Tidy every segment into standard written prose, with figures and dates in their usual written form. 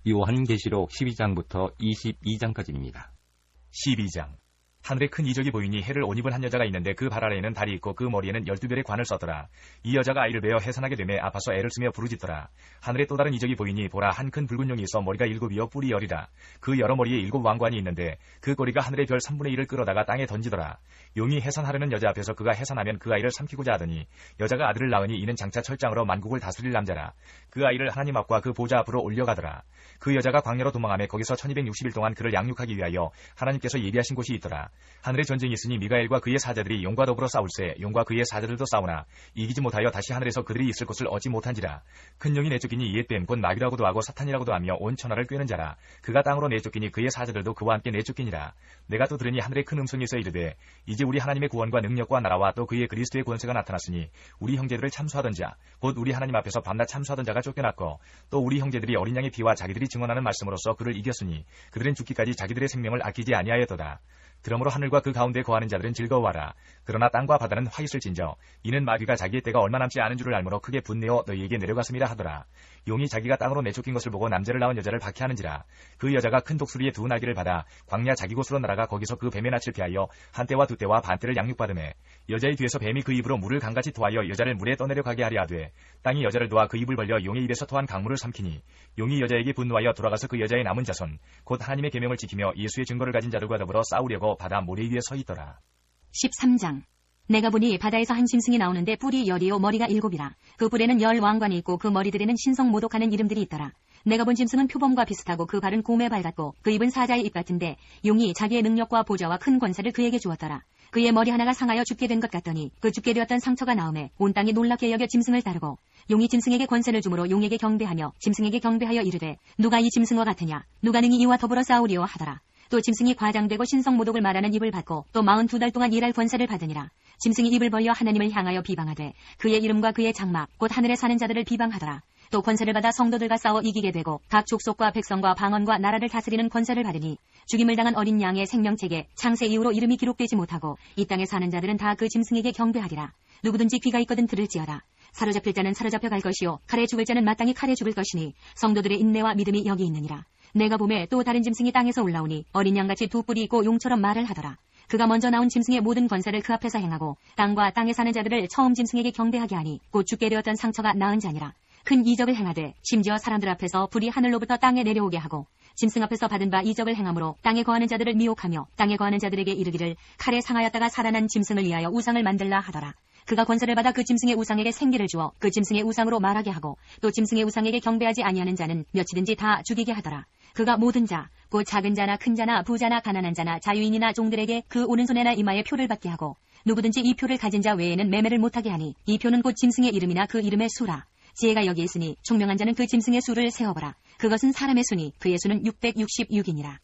요한계시록 12장부터 22장까지입니다. 12장. 하늘에 큰 이적이 보이니 해를 옷 입은 한 여자가 있는데 그 발 아래에는 달이 있고 그 머리에는 12별의 관을 썼더라. 이 여자가 아이를 베어 해산하게 되매 아파서 애를 쓰며 부르짖더라. 하늘에 또 다른 이적이 보이니 보라, 한 큰 붉은 용이 있어 머리가 7이요 뿔이 10이라. 그 여러 머리에 7 왕관이 있는데 그 꼬리가 하늘의 별 3분의 1을 끌어다가 땅에 던지더라. 용이 해산하려는 여자 앞에서 그가 해산하면 그 아이를 삼키고자 하더니 여자가 아들을 낳으니 이는 장차 철장으로 만국을 다스릴 남자라. 그 아이를 하나님 앞과 그 보좌 앞으로 올려가더라. 그 여자가 광야로 도망하며 거기서 1260일 동안 그를 양육하기 위하여 하나님께서 예비하신 곳이 있더라. 하늘에 전쟁이 있으니 미가엘과 그의 사자들이 용과 더불어 싸울세. 용과 그의 사자들도 싸우나 이기지 못하여 다시 하늘에서 그들이 있을 곳을 얻지 못한지라. 큰 용이 내쫓기니 이에 뱀 곧 마귀라고도 하고 사탄이라고도 하며 온 천하를 꿰는 자라. 그가 땅으로 내쫓기니 그의 사자들도 그와 함께 내쫓기니라. 내가 또 들으니 하늘에 큰 음성에서 이르되 이제 우리 하나님의 구원과 능력과 나라와 또 그의 그리스도의 권세가 나타났으니 우리 형제들을 참수하던 자 곧 우리 하나님 앞에서 밤낮 참수하던 자가 쫓겨났고 또 우리 형제들이 어린 양의 피와 자기들이 증언하는 말씀으로써 그를 이겼으니 그들은 죽기까지 자기들의 생명을 아끼지 아니하였도다. 그러므로 하늘과 그 가운데 거하는 자들은 즐거워하라. 그러나 땅과 바다는 화 있을진저 이는 마귀가 자기의 때가 얼마 남지 않은 줄을 알므로 크게 분내어 너희에게 내려갔음이라 하더라. 용이 자기가 땅으로 내쫓긴 것을 보고 남자를 낳은 여자를 박해하는지라. 그 여자가 큰 독수리의 두 날개를 받아 광야 자기 곳으로 날아가 거기서 그 뱀의 낯을 피하여 한 때와 두 때와 반 때를 양육받으매 여자의 뒤에서 뱀이 그 입으로 물을 강같이 토하여 여자를 물에 떠내려 가게 하려 하되 땅이 여자를 놓아 그 입을 벌려 용의 입에서 토한 강물을 삼키니 용이 여자에게 분노하여 돌아가서 그 여자의 남은 자손 곧 하나님의 계명을 지키며 예수의 증거를 가진 자들과 더불어 싸우려고 바다 모래 위에 서 있더라. 13장. 내가 보니 바다에서 한 짐승이 나오는데 뿔이 10이요 머리가 7이라. 그 뿔에는 10 왕관이 있고 그 머리들에는 신성 모독하는 이름들이 있더라. 내가 본 짐승은 표범과 비슷하고 그 발은 곰의 발 같고 그 입은 사자의 입 같은데 용이 자기의 능력과 보좌와 큰 권세를 그에게 주었더라. 그의 머리 하나가 상하여 죽게 된 것 같더니 그 죽게 되었던 상처가 나오매 온 땅이 놀랍게 여겨 짐승을 따르고 용이 짐승에게 권세를 주므로 용에게 경배하며 짐승에게 경배하여 이르되 누가 이 짐승과 같으냐 누가 능히 이와 더불어 싸우리요 하더라. 또 짐승이 과장되고 신성 모독을 말하는 입을 받고 또 42달 동안 일할 권세를 받으니라. 짐승이 입을 벌려 하나님을 향하여 비방하되 그의 이름과 그의 장막 곧 하늘에 사는 자들을 비방하더라. 또 권세를 받아 성도들과 싸워 이기게 되고 각 족속과 백성과 방언과 나라를 다스리는 권세를 받으니 죽임을 당한 어린 양의 생명책에 창세 이후로 이름이 기록되지 못하고 이 땅에 사는 자들은 다 그 짐승에게 경배하리라. 누구든지 귀가 있거든 들을지어다. 사로잡힐 자는 사로잡혀 갈 것이요 칼에 죽을 자는 마땅히 칼에 죽을 것이니 성도들의 인내와 믿음이 여기 있느니라. 내가 보매 또 다른 짐승이 땅에서 올라오니 어린 양같이 두 뿔이 있고 용처럼 말을 하더라. 그가 먼저 나온 짐승의 모든 권세를 그 앞에서 행하고 땅과 땅에 사는 자들을 처음 짐승에게 경배하게 하니 곧 죽게 되었던 상처가 나은 자니라. 큰 이적을 행하되 심지어 사람들 앞에서 불이 하늘로부터 땅에 내려오게 하고 짐승 앞에서 받은 바 이적을 행함으로 땅에 거하는 자들을 미혹하며 땅에 거하는 자들에게 이르기를 칼에 상하였다가 살아난 짐승을 위하여 우상을 만들라 하더라. 그가 권세를 받아 그 짐승의 우상에게 생기를 주어 그 짐승의 우상으로 말하게 하고 또 짐승의 우상에게 경배하지 아니하는 자는 몇이든지 다 죽이게 하더라. 그가 모든 자, 곧 작은 자나 큰 자나 부자나 가난한 자나 자유인이나 종들에게 그 오른손에나 이마에 표를 받게 하고 누구든지 이 표를 가진 자 외에는 매매를 못하게 하니 이 표는 곧 짐승의 이름이나 그 이름의 수라. 지혜가 여기 있으니 총명한 자는 그 짐승의 수를 세어보라. 그것은 사람의 수니 그의 수는 666이니라.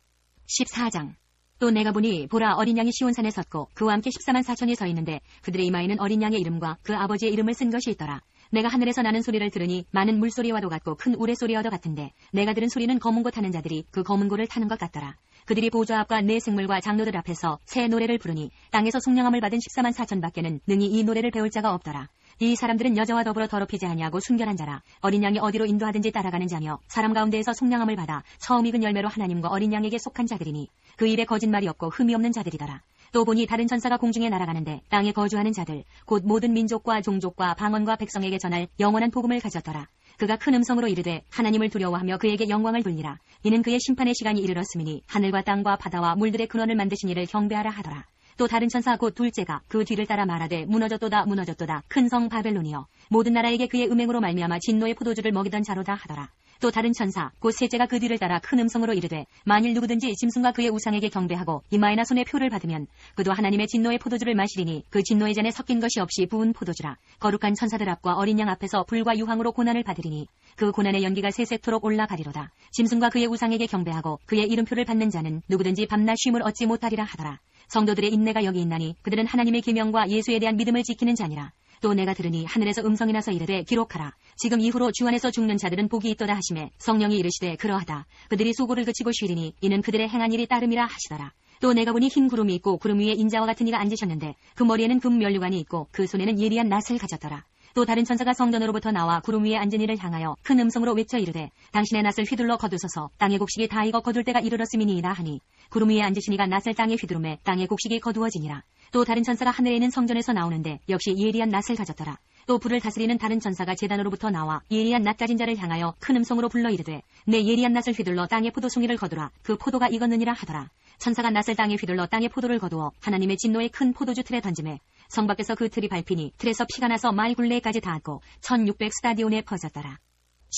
14장. 또 내가 보니 보라 어린 양이 시온산에 섰고 그와 함께 14만 4천이 서 있는데 그들의 이마에는 어린 양의 이름과 그 아버지의 이름을 쓴 것이 있더라. 내가 하늘에서 나는 소리를 들으니 많은 물소리와도 같고 큰 우레소리와도 같은데 내가 들은 소리는 검은 고 타는 자들이 그 검은 고를 타는 것 같더라. 그들이 보좌 앞과 내 생물과 장로들 앞에서 새 노래를 부르니 땅에서 속량함을 받은 14만 4천 밖에는 능히 이 노래를 배울 자가 없더라. 이 사람들은 여자와 더불어 더럽히지 아니하고 순결한 자라. 어린 양이 어디로 인도하든지 따라가는 자며 사람 가운데에서 속량함을 받아 처음 익은 열매로 하나님과 어린 양에게 속한 자들이니 그 입에 거짓말이 없고 흠이 없는 자들이더라. 또 보니 다른 천사가 공중에 날아가는데 땅에 거주하는 자들 곧 모든 민족과 종족과 방언과 백성에게 전할 영원한 복음을 가졌더라. 그가 큰 음성으로 이르되 하나님을 두려워하며 그에게 영광을 돌리라. 이는 그의 심판의 시간이 이르렀음이니 하늘과 땅과 바다와 물들의 근원을 만드신 이를 경배하라 하더라. 또 다른 천사 곧 둘째가 그 뒤를 따라 말하되 무너졌도다 무너졌도다 큰 성 바벨론이여 모든 나라에게 그의 음행으로 말미암아 진노의 포도주를 먹이던 자로다 하더라. 또 다른 천사 곧 셋째가 그 뒤를 따라 큰 음성으로 이르되 만일 누구든지 짐승과 그의 우상에게 경배하고 이마에나 손에 표를 받으면 그도 하나님의 진노의 포도주를 마시리니 그 진노의 잔에 섞인 것이 없이 부은 포도주라. 거룩한 천사들 앞과 어린 양 앞에서 불과 유황으로 고난을 받으리니 그 고난의 연기가 세세토록 올라가리로다. 짐승과 그의 우상에게 경배하고 그의 이름표를 받는 자는 누구든지 밤낮 쉼을 얻지 못하리라 하더라. 성도들의 인내가 여기 있나니 그들은 하나님의 계명과 예수에 대한 믿음을 지키는 자니라. 또 내가 들으니 하늘에서 음성이 나서 이르되 기록하라. 지금 이후로 주 안에서 죽는 자들은 복이 있도다 하시매 성령이 이르시되 그러하다. 그들이 수고를 그치고 쉬리니 이는 그들의 행한 일이 따름이라 하시더라. 또 내가 보니 흰 구름이 있고 구름 위에 인자와 같은 이가 앉으셨는데 그 머리에는 금 면류관이 있고 그 손에는 예리한 낫을 가졌더라. 또 다른 천사가 성전으로부터 나와 구름 위에 앉은 이를 향하여 큰 음성으로 외쳐 이르되 당신의 낫을 휘둘러 거두소서 땅의 곡식이 다 익어 거둘 때가 이르렀음이니이다 하니 구름 위에 앉으신 이가 낫을 땅에 휘두르매 땅의 곡식이 거두어지니라. 또 다른 천사가 하늘에 있는 성전에서 나오는데 역시 예리한 낫을 가졌더라. 또 불을 다스리는 다른 천사가 제단으로부터 나와 예리한 낫 가진 자를 향하여 큰 음성으로 불러 이르되 내 예리한 낫을 휘둘러 땅의 포도송이를 거두라. 그 포도가 익었느니라 하더라. 천사가 낫을 땅에 휘둘러 땅의 포도를 거두어 하나님의 진노의 큰 포도주 틀에 던지매 성 밖에서 그 틀이 밟히니 틀에서 피가 나서 마을 굴레까지 닿았고 1600 스타디온에 퍼졌더라.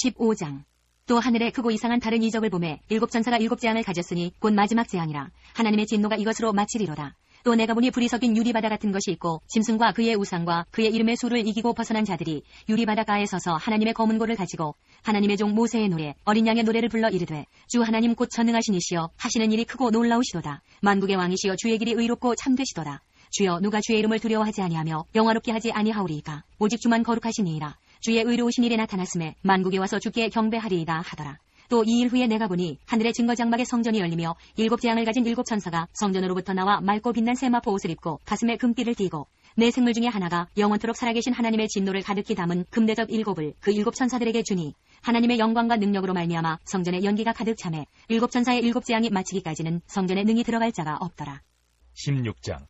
15장. 또 하늘에 크고 이상한 다른 이적을 보매 일곱 천사가 일곱 재앙을 가졌으니 곧 마지막 재앙이라. 하나님의 진노가 이것으로 마치리로다. 또 내가 보니 불이 섞인 유리바다 같은 것이 있고 짐승과 그의 우상과 그의 이름의 수를 이기고 벗어난 자들이 유리바다가에 서서 하나님의 검은 고를 가지고 하나님의 종 모세의 노래 어린 양의 노래를 불러 이르되 주 하나님 곧 전능하신 이시여 하시는 일이 크고 놀라우시도다. 만국의 왕이시여 주의 길이 의롭고 참되시도다. 주여 누가 주의 이름을 두려워하지 아니하며 영화롭게 하지 아니하오리이까. 오직 주만 거룩하시니이다. 주의 의로우신 일에 나타났음에 만국에 와서 주께 경배하리이다 하더라. 또 이 일 후에 내가 보니 하늘의 증거 장막의 성전이 열리며 일곱 재앙을 가진 일곱 천사가 성전으로부터 나와 맑고 빛난 세마포 옷을 입고 가슴에 금띠를 띠고 내 생물 중에 하나가 영원토록 살아계신 하나님의 진노를 가득히 담은 금대접 일곱을 그 일곱 천사들에게 주니 하나님의 영광과 능력으로 말미암아 성전에 연기가 가득 차매 일곱 천사의 일곱 재앙이 마치기까지는 성전에 능히 들어갈 자가 없더라. 16장.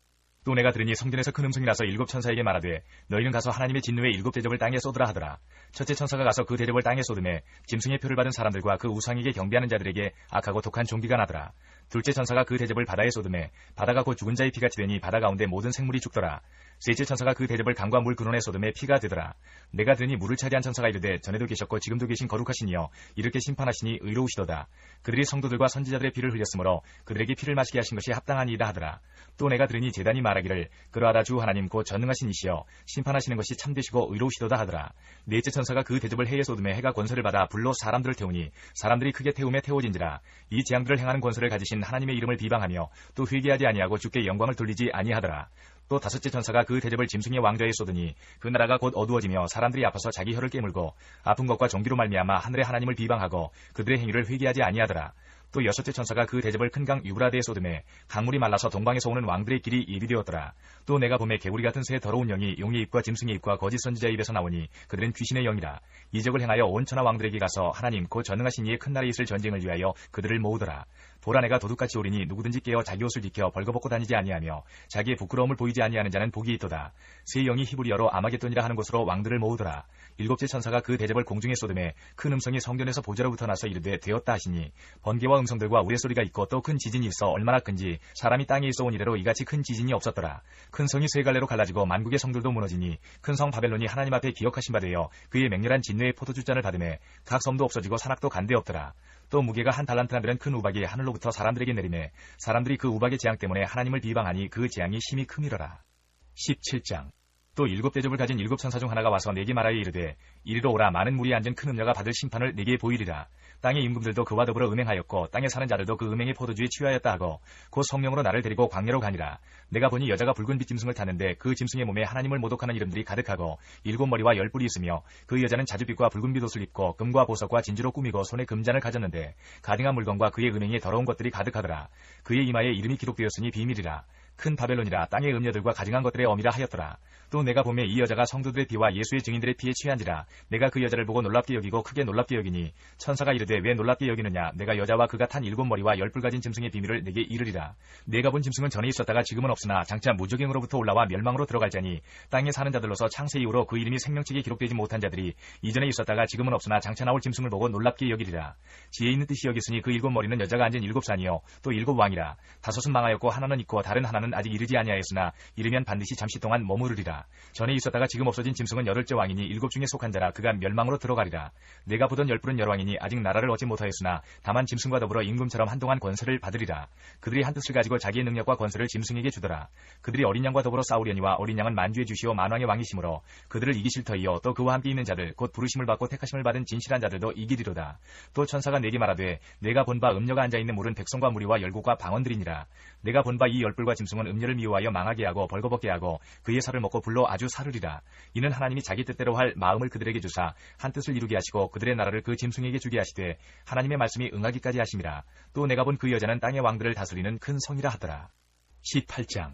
또 내가 들으니 성전에서 큰 음성이 나서 일곱 천사에게 말하되 너희는 가서 하나님의 진노의 일곱 대접을 땅에 쏟으라 하더라. 첫째 천사가 가서 그 대접을 땅에 쏟음에 짐승의 표를 받은 사람들과 그 우상에게 경배하는 자들에게 악하고 독한 종기가 나더라. 둘째 천사가 그 대접을 바다에 쏟음에 바다가 곧 죽은 자의 피같이 되니 바다 가운데 모든 생물이 죽더라. 셋째 천사가 그 대접을 강과 물 근원에 쏟음에 피가 되더라. 내가 들으니 물을 차지한 천사가 이르되 전에도 계셨고 지금도 계신 거룩하시니여 이렇게 심판하시니 의로우시도다. 그들이 성도들과 선지자들의 피를 흘렸으므로 그들에게 피를 마시게 하신 것이 합당하니이다 하더라. 또 내가 들으니 제단이 말하기를 그러하다 주 하나님 곧 전능하신 이시여 심판하시는 것이 참되시고 의로우시도다 하더라. 넷째 천사가 그 대접을 해에 쏟음에 해가 권세를 받아 불로 사람들을 태우니 사람들이 크게 태움에 태워진지라. 이 재앙들을 행하는 권세를 가지신 하나님의 이름을 비방하며 또 회개하지 아니하고 주께 영광을 돌리지 아니하더라. 또 다섯째 천사가 그 대접을 짐승의 왕좌에 쏟으니 그 나라가 곧 어두워지며 사람들이 아파서 자기 혀를 깨물고 아픈 것과 종기로 말미암아 하늘의 하나님을 비방하고 그들의 행위를 회개하지 아니하더라. 또 여섯째 천사가 그 대접을 큰 강 유브라데에 쏟음에 강물이 말라서 동방에서 오는 왕들의 길이 예비되었더라. 또 내가 보매 개구리 같은 새 더러운 영이 용의 입과 짐승의 입과 거짓 선지자의 입에서 나오니 그들은 귀신의 영이라. 이적을 행하여 온 천하 왕들에게 가서 하나님 곧 전능하신 이의 큰 나라에 있을 전쟁을 위하여 그들을 모으더라. 보라 내가 도둑같이 오리니 누구든지 깨어 자기 옷을 지켜 벌거벗고 다니지 아니하며 자기의 부끄러움을 보이지 아니하는 자는 복이 있도다. 새 영이 히브리어로 아마겟돈이라 하는 곳으로 왕들을 모으더라. 일곱째 천사가 그 대접을 공중에 쏟음에 큰 음성이 성전에서 보좌로부터 나서 이르되 되었다 하시니 번개와 음성들과 우레소리가 있고 또 큰 지진이 있어 얼마나 큰지 사람이 땅에 있어 온 이래로 이같이 큰 지진이 없었더라. 큰 성이 세 갈래로 갈라지고 만국의 성들도 무너지니 큰 성 바벨론이 하나님 앞에 기억하신 바 되어 그의 맹렬한 진노의 포도주잔을 받음에 각 섬도 없어지고 산악도 간데 없더라. 또 무게가 한 달란트나 되는 큰 우박이 하늘로부터 사람들에게 내리매 사람들이 그 우박의 재앙 때문에 하나님을 비방하니 그 재앙이 심히 크미러라. 17장. 또 일곱 대접을 가진 일곱 천사 중 하나가 와서 내게 말하여 이르되 이리로 오라. 많은 무리에 앉은 큰 음녀가 받을 심판을 내게 보이리라. 땅의 임금들도 그와 더불어 음행하였고 땅에 사는 자들도 그 음행의 포도주에 취하였다 하고 곧 성령으로 나를 데리고 광야로 가니라. 내가 보니 여자가 붉은 빛 짐승을 탔는데 그 짐승의 몸에 하나님을 모독하는 이름들이 가득하고 일곱 머리와 열 뿔이 있으며 그 여자는 자주빛과 붉은 빛 옷을 입고 금과 보석과 진주로 꾸미고 손에 금잔을 가졌는데 가증한 물건과 그의 음행에 더러운 것들이 가득하더라. 그의 이마에 이름이 기록되었으니 비밀이라. 큰 바벨론이라 땅의 음녀들과 가증한 것들의 어미라 하였더라. 또 내가 보매 이 여자가 성도들의 피와 예수의 증인들의 피에 취한지라. 내가 그 여자를 보고 놀랍게 여기고 크게 놀랍게 여기니 천사가 이르되 왜 놀랍게 여기느냐. 내가 여자와 그가 탄 일곱 머리와 열 뿔 가진 짐승의 비밀을 내게 이르리라. 내가 본 짐승은 전에 있었다가 지금은 없으나 장차 무적행으로부터 올라와 멸망으로 들어갈 자니 땅에 사는 자들로서 창세 이후로 그 이름이 생명책에 기록되지 못한 자들이 이전에 있었다가 지금은 없으나 장차 나올 짐승을 보고 놀랍게 여기리라. 지혜 있는 뜻이 여겼으니 그 일곱 머리는 여자가 앉은 일곱 산이요 또 일곱 왕이라. 다섯은 망하였고 하나는 있고 다른 하나는 아직 이르지 아니하였으나 이르면 반드시 잠시 동안 머무르리라. 전에 있었다가 지금 없어진 짐승은 여덟째 왕이니 일곱 중에 속한 자라. 그가 멸망으로 들어가리라. 내가 보던 열 뿔은 열왕이니 아직 나라를 얻지 못하였으나 다만 짐승과 더불어 임금처럼 한동안 권세를 받으리라. 그들이 한 뜻을 가지고 자기의 능력과 권세를 짐승에게 주더라. 그들이 어린 양과 더불어 싸우려니와 어린 양은 만주의 주시오 만왕의 왕이시므로 그들을 이기실 터이요 또 그와 함께 있는 자들 곧 부르심을 받고 택하심을 받은 진실한 자들도 이기리로다. 또 천사가 내게 말하되 내가 본 바 음녀가 앉아있는 물은 백성과 무리와 열국과 방언들이니라. 내가 본 바 이 열뿔과 짐승은 음녀를 미워하여 망하게 하고 벌거벗게 하고 그의 살을 먹고 불로 아주 사르리라. 이는 하나님이 자기 뜻대로 할 마음을 그들에게 주사 한 뜻을 이루게 하시고 그들의 나라를 그 짐승에게 주게 하시되 하나님의 말씀이 응하기까지 하심이라. 또 내가 본 그 여자는 땅의 왕들을 다스리는 큰 성이라 하더라. 18장.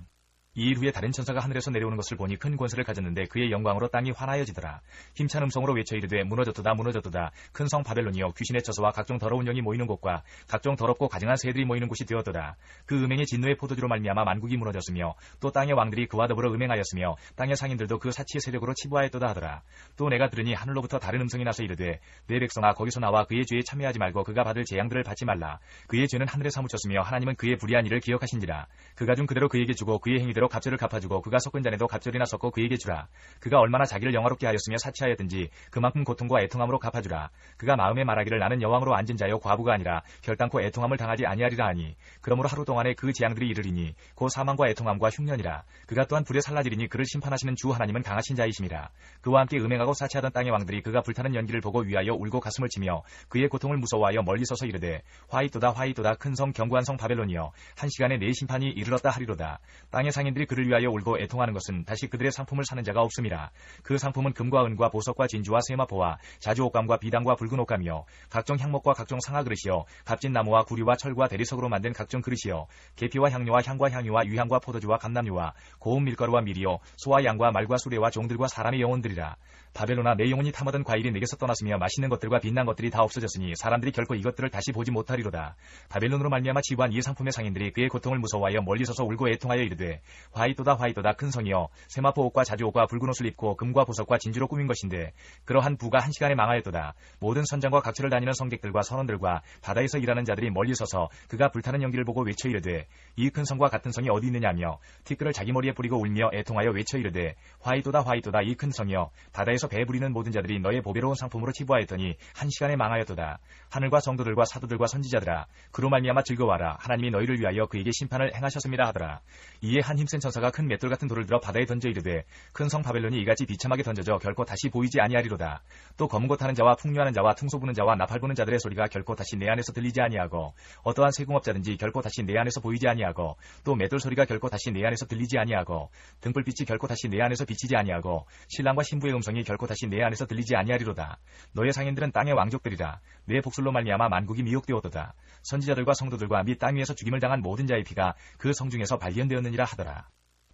2일 후에 다른 천사가 하늘에서 내려오는 것을 보니 큰 권세를 가졌는데 그의 영광으로 땅이 환하여지더라. 힘찬 음성으로 외쳐 이르되 무너졌도다 무너졌도다. 큰 성 바벨론이여 귀신의 처소와 각종 더러운 영이 모이는 곳과 각종 더럽고 가증한 새들이 모이는 곳이 되었도다. 그 음행의 진노의 포도주로 말미암아 만국이 무너졌으며 또 땅의 왕들이 그와 더불어 음행하였으며 땅의 상인들도 그 사치의 세력으로 치부하였도다 하더라. 또 내가 들으니 하늘로부터 다른 음성이 나서 이르되 내 백성아 거기서 나와 그의 죄에 참여하지 말고 그가 받을 재앙들을 받지 말라. 그의 죄는 하늘에 사무쳤으며 하나님은 그의 불의한 일을 기억하신지라. 그가 준 그대로 그에게 주고 그의 행위대로 갑절을 갚아주고 그가 섞은 잔에도 갑절이나 섞어 그에게 주라. 그가 얼마나 자기를 영화롭게 하였으며 사치하였든지 그만큼 고통과 애통함으로 갚아주라. 그가 마음에 말하기를 나는 여왕으로 앉은 자여 과부가 아니라 결단코 애통함을 당하지 아니하리라 하니 그러므로 하루 동안에 그 재앙들이 이르리니 곧 사망과 애통함과 흉년이라. 그가 또한 불에 살라지리니 그를 심판하시는 주 하나님은 강하신 자이심이라. 그와 함께 음행하고 사치하던 땅의 왕들이 그가 불타는 연기를 보고 위하여 울고 가슴을 치며 그의 고통을 무서워하여 멀리 서서 이르되 화이또다 화이또다 큰 성 견고한 성 바벨론이여 한 시간에 내 심판이 이르렀다 하리로다. 땅의 상인들이 그를 위하여 울고 애통하는 것은 다시 그들의 상품을 사는 자가 없음이라. 그 상품은 금과 은과 보석과 진주와 세마포와 자주 옷감과 비단과 붉은 옷감이요 각종 향목과 각종 상아 그릇이요 값진 나무와 구리와 철과 대리석으로 만든 각종 그릇이요 계피와 향료와 향과 향유와 유향과 포도주와 감람유와 고운 밀가루와 밀이요 소와 양과 말과 수레와 종들과 사람의 영혼들이라. 바벨론아 내 영혼이 탐하던 과일이 내게서 떠났으며 맛있는 것들과 빛난 것들이 다 없어졌으니 사람들이 결코 이것들을 다시 보지 못하리로다. 바벨론으로 말미암아 치부한 이 상품의 상인들이 그의 고통을 무서워하여 멀리 서서 울고 애통하여 이르되 화이또다 화이또다 큰 성이여 세마포 옷과 자주 옷과 붉은 옷을 입고 금과 보석과 진주로 꾸민 것인데 그러한 부가 한 시간에 망하였도다. 모든 선장과 각처를 다니는 성객들과 선원들과 바다에서 일하는 자들이 멀리 서서 그가 불타는 연기를 보고 외쳐 이르되 이 큰 성과 같은 성이 어디 있느냐며 티끌을 자기 머리에 뿌리고 울며 애통하여 외쳐 이르되 화이또다 화이또다 이 큰 성이여 바다에서 배 부리는 모든 자들이 너의 보배로운 상품으로 치부하였더니 한 시간에 망하였도다. 하늘과 성도들과 사도들과 선지자들아 그로 말미암아 즐거워하라. 하나님이 너희를 위하여 그에게 심판을 행하셨습니다 하더라. 이에 한 힘센 천사가 큰 맷돌 같은 돌을 들어 바다에 던져 이르되 큰 성 바벨론이 이같이 비참하게 던져져 결코 다시 보이지 아니하리로다. 또 검은 것 타는 자와 풍류하는 자와 퉁소 부는 자와 나팔 부는 자들의 소리가 결코 다시 내 안에서 들리지 아니하고 어떠한 세공업자든지 결코 다시 내 안에서 보이지 아니하고 또 맷돌 소리가 결코 다시 내 안에서 들리지 아니하고 등불빛이 결코 다시 내 안에서 비치지 아니하고 신랑과 신부의 음성이 결코 다시 내 안에서 들리지 아니하리로다. 너의 상인들은 땅의 왕족들이라. 내 복술로 말미암아 만국이 미혹되었도다. 선지자들과 성도들과 및 땅 위에서 죽임을 당한 모든 자의 피가 그 성 중에서 발견되었느니라 하더라.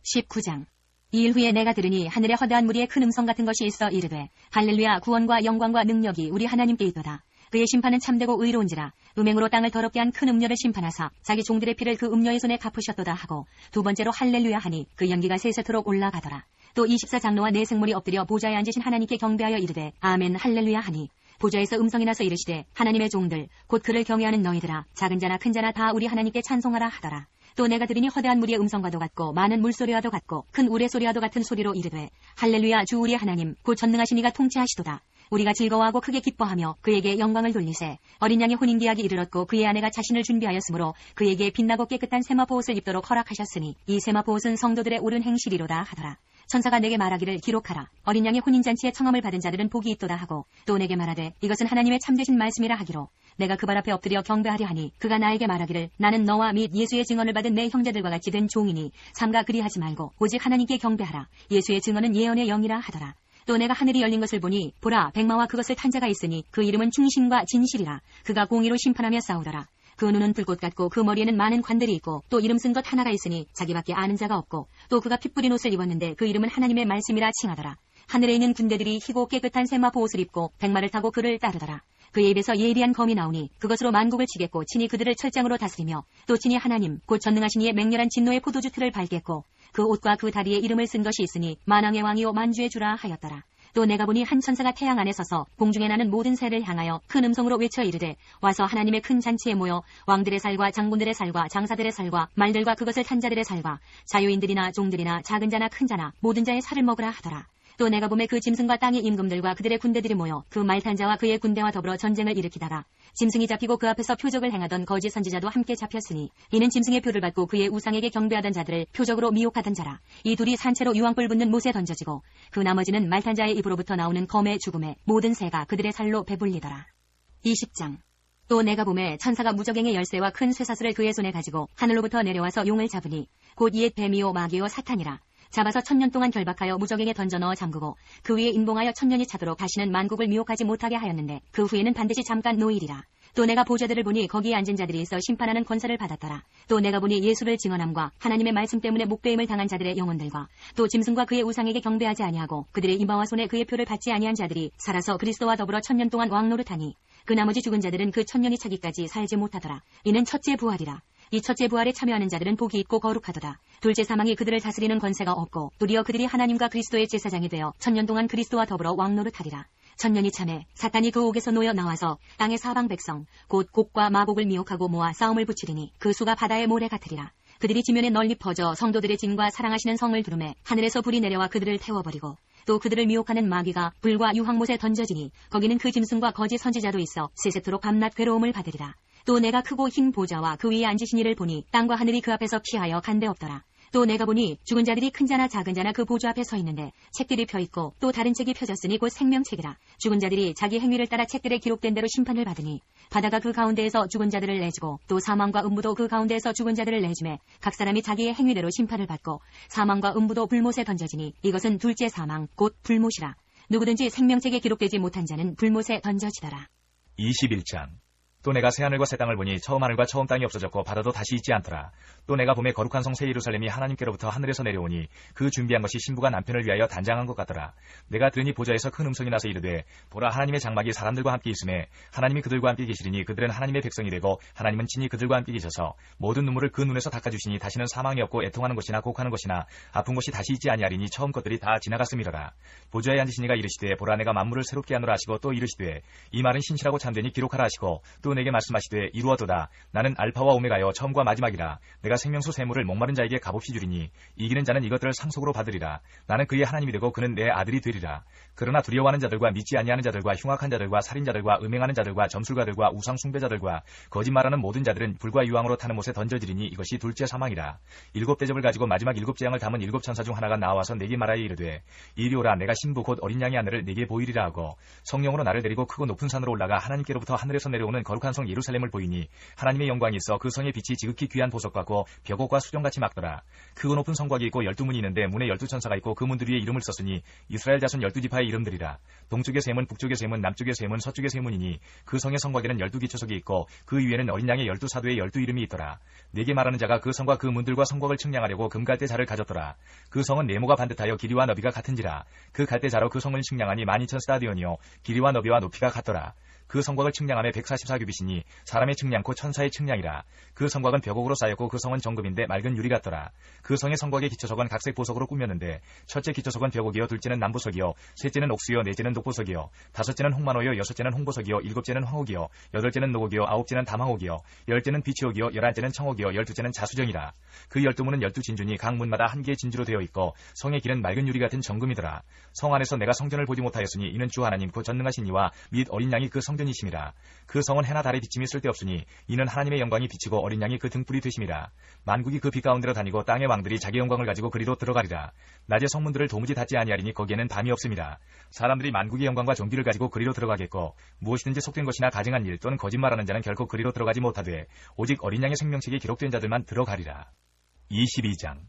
19장 2일 후에 내가 들으니 하늘에 허다한 무리의 큰 음성 같은 것이 있어 이르되 할렐루야 구원과 영광과 능력이 우리 하나님께 있도다. 그의 심판은 참되고 의로운지라. 음행으로 땅을 더럽게 한 큰 음녀를 심판하사 자기 종들의 피를 그 음녀의 손에 갚으셨도다 하고 두 번째로 할렐루야 하니 그 연기가 세세토록 올라가더라. 또 24장로와 네 생물이 엎드려 보좌에 앉으신 하나님께 경배하여 이르되 아멘 할렐루야 하니 보좌에서 음성이 나서 이르시되 하나님의 종들 곧 그를 경외하는 너희들아 작은 자나 큰 자나 다 우리 하나님께 찬송하라 하더라. 또 내가 들으니 허다한 무리의 음성과도 같고 많은 물소리와도 같고 큰 우레소리와도 같은 소리로 이르되 할렐루야 주 우리 하나님 곧 전능하신 이가 통치하시도다. 우리가 즐거워하고 크게 기뻐하며 그에게 영광을 돌리세. 어린 양의 혼인기약이 이르렀고 그의 아내가 자신을 준비하였으므로 그에게 빛나고 깨끗한 세마포 옷을 입도록 허락하셨으니 이 세마포 옷은 성도들의 옳은 행실이로다 하더라. 천사가 내게 말하기를 기록하라. 어린 양의 혼인잔치에 청함을 받은 자들은 복이 있도다 하고 또 내게 말하되 이것은 하나님의 참되신 말씀이라 하기로 내가 그 발 앞에 엎드려 경배하려 하니 그가 나에게 말하기를 나는 너와 및 예수의 증언을 받은 내 형제들과 같이 된 종이니 삼가 그리하지 말고 오직 하나님께 경배하라. 예수의 증언은 예언의 영이라 하더라. 또 내가 하늘이 열린 것을 보니 보라 백마와 그것을 탄 자가 있으니 그 이름은 충신과 진실이라. 그가 공의로 심판하며 싸우더라. 그 눈은 불꽃 같고 그 머리에는 많은 관들이 있고 또 이름 쓴 것 하나가 있으니 자기밖에 아는 자가 없고 또 그가 피 뿌린 옷을 입었는데 그 이름은 하나님의 말씀이라 칭하더라. 하늘에 있는 군대들이 희고 깨끗한 세마포 옷을 입고 백마를 타고 그를 따르더라. 그의 입에서 예리한 검이 나오니 그것으로 만국을 치겠고 친히 그들을 철장으로 다스리며 또 친히 하나님 곧 전능하신 이의 맹렬한 진노의 포도주 틀을 밟겠고 그 옷과 그 다리에 이름을 쓴 것이 있으니 만왕의 왕이요 만주의 주라 하였더라. 또 내가 보니 한 천사가 태양 안에 서서 공중에 나는 모든 새를 향하여 큰 음성으로 외쳐 이르되 와서 하나님의 큰 잔치에 모여 왕들의 살과 장군들의 살과 장사들의 살과 말들과 그것을 탄 자들의 살과 자유인들이나 종들이나 작은 자나 큰 자나 모든 자의 살을 먹으라 하더라. 또 내가 보매 그 짐승과 땅의 임금들과 그들의 군대들이 모여 그 말탄 자와 그의 군대와 더불어 전쟁을 일으키다가 짐승이 잡히고 그 앞에서 표적을 행하던 거짓 선지자도 함께 잡혔으니 이는 짐승의 표를 받고 그의 우상에게 경배하던 자들을 표적으로 미혹하던 자라. 이 둘이 산채로 유황불 붙는 못에 던져지고 그 나머지는 말탄 자의 입으로부터 나오는 검의 죽음에 모든 새가 그들의 살로 배불리더라. 20장 또 내가 보매 천사가 무적행의 열쇠와 큰 쇠사슬을 그의 손에 가지고 하늘로부터 내려와서 용을 잡으니 곧 이에 뱀이요 마귀요 사탄이라. 잡아서 1000년 동안 결박하여 무적행에 던져 넣어 잠그고 그 위에 인봉하여 1000년이 차도록 다시는 만국을 미혹하지 못하게 하였는데 그 후에는 반드시 잠깐 노일이라. 또 내가 보좌들을 보니 거기에 앉은 자들이 있어 심판하는 권세를 받았더라. 또 내가 보니 예수를 증언함과 하나님의 말씀 때문에 목배임을 당한 자들의 영혼들과 또 짐승과 그의 우상에게 경배하지 아니하고 그들의 이마와 손에 그의 표를 받지 아니한 자들이 살아서 그리스도와 더불어 1000년 동안 왕노릇하니 그 나머지 죽은 자들은 그 1000년이 차기까지 살지 못하더라. 이는 첫째 부활이라. 이 첫째 부활에 참여하는 자들은 복이 있고 거룩하도다. 둘째 사망이 그들을 다스리는 권세가 없고 도리어 그들이 하나님과 그리스도의 제사장이 되어 1000년 동안 그리스도와 더불어 왕노릇하리라. 1000년이 참에 사탄이 그 옥에서 놓여 나와서 땅의 사방 백성 곧 곡과 마곡을 미혹하고 모아 싸움을 붙이리니 그 수가 바다의 모래 같으리라. 그들이 지면에 널리 퍼져 성도들의 진과 사랑하시는 성을 두르매 하늘에서 불이 내려와 그들을 태워버리고 또 그들을 미혹하는 마귀가 불과 유황못에 던져지니 거기는 그 짐승과 거짓 선지자도 있어 세세토록 밤낮 괴로움을 받으리라. 또 내가 크고 흰 보좌와 그 위에 앉으신 이를 보니 땅과 하늘이 그 앞에서 피하여 간데 없더라. 또 내가 보니 죽은 자들이 큰 자나 작은 자나 그 보좌 앞에 서 있는데 책들이 펴 있고 또 다른 책이 펴졌으니 곧 생명책이라. 죽은 자들이 자기 행위를 따라 책들에 기록된 대로 심판을 받으니 바다가 그 가운데에서 죽은 자들을 내주고 또 사망과 음부도 그 가운데에서 죽은 자들을 내주매 각 사람이 자기의 행위대로 심판을 받고 사망과 음부도 불못에 던져지니 이것은 둘째 사망 곧 불못이라. 누구든지 생명책에 기록되지 못한 자는 불못에 던져지더라. 21장. 또 내가 새하늘과 새 땅을 보니 처음 하늘과 처음 땅이 없어졌고 바다도 다시 있지 않더라. 또 내가 봄에 거룩한 성 새 예루살렘이 하나님께로부터 하늘에서 내려오니 그 준비한 것이 신부가 남편을 위하여 단장한 것 같더라. 내가 들으니 보좌에서 큰 음성이 나서 이르되 보라 하나님의 장막이 사람들과 함께 있으매 하나님이 그들과 함께 계시리니 그들은 하나님의 백성이 되고 하나님은 친히 그들과 함께 계셔서 모든 눈물을 그 눈에서 닦아주시니 다시는 사망이 없고 애통하는 것이나 곡하는 것이나 아픈 것이 다시 있지 아니하리니 처음 것들이 다 지나갔음이러라. 보좌에 앉으신 이가 이르시되 보라 내가 만물을 새롭게 하노라 하시고 또 이르시되 이 말은 신실하고 참되니 기록하라 하시고 또 내게 말씀하시되 이루어도다. 나는 알파와 오메가여 처음과 마지막이라. 내가 생명수 세물을 목마른 자에게 값없이 주리니 이기는 자는 이것들을 상속으로 받으리라. 나는 그의 하나님이 되고 그는 내 아들이 되리라. 그러나 두려워하는 자들과 믿지 아니하는 자들과 흉악한 자들과 살인자들과 음행하는 자들과 점술가들과 우상 숭배자들과 거짓말하는 모든 자들은 불과 유황으로 타는 못에 던져지리니 이것이 둘째 사망이라. 7 대접을 가지고 마지막 7 재앙을 담은 7 천사 중 하나가 나와서 내게 말하여 이르되 이리 오라. 내가 신부 곧 어린 양의 하늘을 내게 보이리라 하고 성령으로 나를 데리고 크고 높은 산으로 올라가 하나님께로부터 하늘에서 내려오는 거룩한 성 예루살렘을 보이니 하나님의 영광이 있어 그 성의 빛이 지극히 귀한 보석 같고 벽옥과 수정같이 막더라. 크고 높은 성곽이 있고 12문이 있는데 문에 12천사가 있고 그 문들 위에 이름을 썼으니 이스라엘 자손 12지파의 이름들이라. 동쪽의 세문, 북쪽의 세문, 남쪽의 세문, 서쪽의 세문이니 그 성의 성곽에는 12기초석이 있고 그 위에는 어린 양의 12사도의 12이름이 있더라. 내게 말하는 자가 그 성과 그 문들과 성곽을 측량하려고 금갈대 자를 가졌더라. 그 성은 네모가 반듯하여 길이와 너비가 같은지라. 그 갈대 자로 그 성을 측량하니 12,000스타디온이요 길이와 너비와 높이가 같더라. 그 성곽을 측량함에 144규빗이니 사람의 측량코 천사의 측량이라. 그 성곽은 벽옥으로 쌓였고 그 성은 정금인데 맑은 유리 같더라. 그 성의 성곽의 기초석은 각색 보석으로 꾸몄는데 첫째 기초석은 벽옥이요 둘째는 남보석이요 셋째는 옥수요 넷째는 독보석이요 다섯째는 홍만호요 여섯째는 홍보석이요 일곱째는 황옥이요 여덟째는 노곡이요 아홉째는 담황옥이요 열째는 비치옥이요 11째는 청옥이요 12째는 자수정이라. 그 12문은 12진주니 각 문마다 한 개의 진주로 되어 있고 성의 길은 맑은 유리 같은 정금이더라. 성 안에서 내가 성전을 보지 못하였으니 이는 주 하나님 그 전능하신 이와 및 어린 양이 그 성전이심이라. 그 성은 해나 달의 비침이 쓸데없으니 이는 하나님의 영광이 비치고 어린 양이 그 등불이 되심이라. 만국이 그 빛 가운데로 다니고 땅의 왕들이 자기 영광을 가지고 그리로 들어가리라. 낮에 성문들을 도무지 닫지 아니하리니 거기에는 밤이 없음이라. 사람들이 만국의 영광과 존귀를 가지고 그리로 들어가겠고 무엇이든지 속된 것이나 가증한 일 또는 거짓말하는 자는 결코 그리로 들어가지 못하되 오직 어린 양의 생명책에 기록된 자들만 들어가리라. 22장.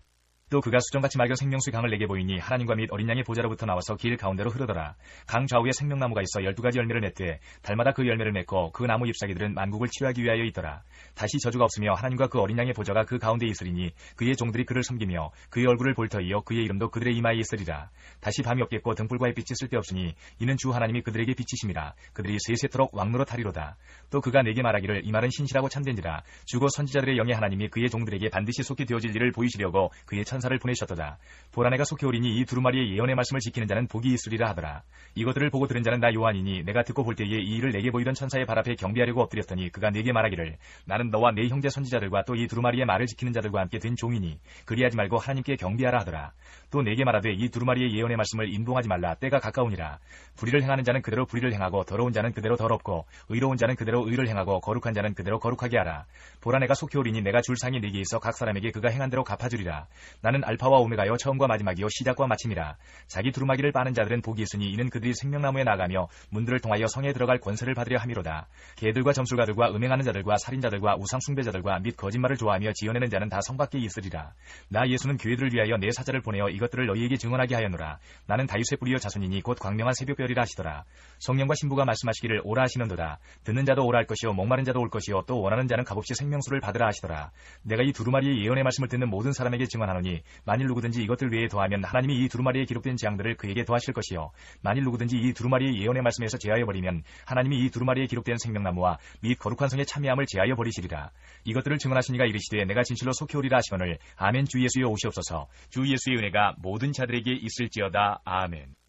또 그가 수정같이 맑은 생명수 강을 내게 보이니 하나님과 및 어린 양의 보좌로부터 나와서 길 가운데로 흐르더라. 강 좌우에 생명나무가 있어 12가지 열매를 맺되 달마다 그 열매를 맺고 그 나무 잎사귀들은 만국을 치유하기 위하여 있더라. 다시 저주가 없으며 하나님과 그 어린 양의 보좌가 그 가운데 있으리니 그의 종들이 그를 섬기며 그의 얼굴을 볼 터이요 그의 이름도 그들의 이마에 있으리라. 다시 밤이 없겠고 등불과 햇빛이 쓸데없으니 이는 주 하나님이 그들에게 비치심이라. 그들이 세세토록 왕노릇하리로다. 또 그가 내게 말하기를 이 말은 신실하고 참된지라. 주고 선지자들의 영의 하나님이 그의 종들에게 반드시 속히 되어질 일을 보이시려고 그의 천사를 보내셨도다. 보라 내가 속히 오리니 이 두루마리의 예언의 말씀을 지키는 자는 복이 있으리라 하더라. 이것들을 보고 들은 자는 나 요한이니 내가 듣고 볼 때에 이 일을 내게 보이던 천사의 발 앞에 경배하려고 엎드렸더니 그가 내게 말하기를 나는 너와 네 형제 선지자들과 또 이 두루마리의 말을 지키는 자들과 함께 된 종이니 그리하지 말고 하나님께 경배하라 하더라. 또 내게 말하되 이 두루마리의 예언의 말씀을 인봉하지 말라. 때가 가까우니라. 불의를 행하는 자는 그대로 불의를 행하고 더러운 자는 그대로 더럽고 의로운 자는 그대로 의를 행하고 거룩한 자는 그대로 거룩하게 하라. 보라 내가 속히 오리니 내가 줄 상이 네게 있어 각 사람에게 그가 행한 대로 갚아주리라. 나는 알파와 오메가여 처음과 마지막이요 시작과 마침이라. 자기 두루마기를 빠는 자들은 복이 있으니 이는 그들이 생명나무에 나가며 문들을 통하여 성에 들어갈 권세를 받으려 함이로다. 개들과 점술가들과 음행하는 자들과 살인자들과 우상숭배자들과 및 거짓말을 좋아하며 지어내는 자는 다 성 밖에 있으리라. 나 예수는 교회들을 위하여 내 사자를 보내어 이것 이것들을 너희에게 증언하게 하였노라. 나는 다윗의 뿌리여 자손이니 곧 광명한 새벽별이라 하시더라. 성령과 신부가 말씀하시기를 오라 하시는도다. 듣는 자도 오라 할 것이요 목마른 자도 올 것이요 또 원하는 자는 값없이 생명수를 받으라 하시더라. 내가 이 두루마리의 예언의 말씀을 듣는 모든 사람에게 증언하노니 만일 누구든지 이것들 외에 더하면 하나님이 이 두루마리에 기록된 재앙들을 그에게 더하실 것이요 만일 누구든지 이 두루마리의 예언의 말씀에서 제하여 버리면 하나님이 이 두루마리에 기록된 생명나무와 및 거룩한 성의 참여함을 제하여 버리시리라. 이것들을 증언하신 이가 이르시되 내가 진실로 속히 오리라 하시거늘 아멘. 주 예수여 오시옵소서. 주 예수의 은혜가 모든 자들에게 있을지어다. 아멘.